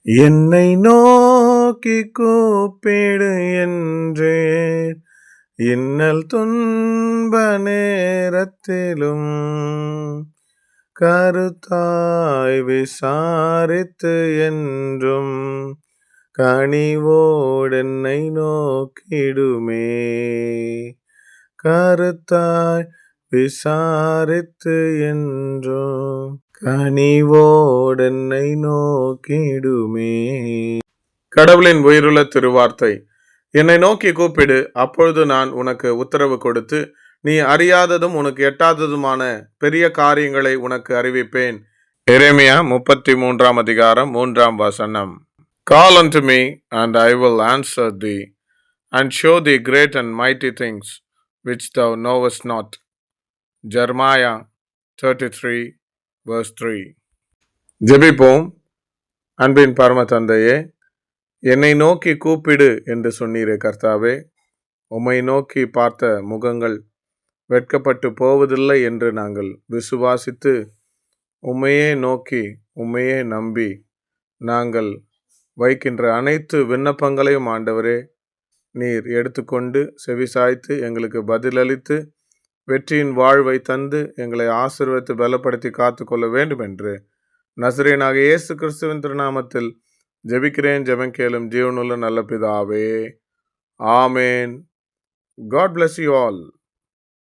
என்னை நோக்கி கூப்பிடு என்றேன், இன்னல் துன்ப நேரத்திலும் கருத்தாய் விசாரித்து என்றும் கனிவோடென்னை நோக்கிடுமே. கருத்தாய் விசாரித்து என்றும் கனிவோடென்னை நோக்கிடுமே. கடவுளின் உயிருள்ள திருவார்த்தை. என்னை நோக்கி கூப்பிடு, அப்பொழுது நான் உனக்கு உத்தரவு கொடுத்து, நீ அறியாததும் உனக்கு எட்டாததுமான பெரிய காரியங்களை உனக்கு அறிவிப்பேன். எரேமியா 33 அதிகாரம் 3 Call unto me, and I will answer thee, and show thee great and mighty things which thou knowest not. Jeremiah 33:3. ஜெபிப்போம். அன்பின் பரம தந்தையே, என்னை நோக்கி கூப்பிடு என்று சொன்னீரே கர்த்தாவே, உம்மை நோக்கி பார்த்த முகங்கள் வெட்கப்பட்டு போவதில்லை என்று நாங்கள் விசுவாசித்து உம்மையே நோக்கி உம்மையே நம்பி நாங்கள் வைக்கின்ற அனைத்து விண்ணப்பங்களையும் ஆண்டவரே நீர் எடுத்துக்கொண்டு செவிசாய்த்து எங்களுக்கு பதிலளித்து வெற்றியின் வாழ்வை தந்து எங்களை ஆசீர்வதித்து பலப்படுத்தி காத்து கொள்ள வேண்டும் என்று நசரேயனாகிய இயேசு கிறிஸ்துவின் திருநாமத்தில் ஜெபிக்கிறேன். ஜெபம் கேளும் ஜீவனுள்ள நல்ல பிதாவே, ஆமேன். God bless you all.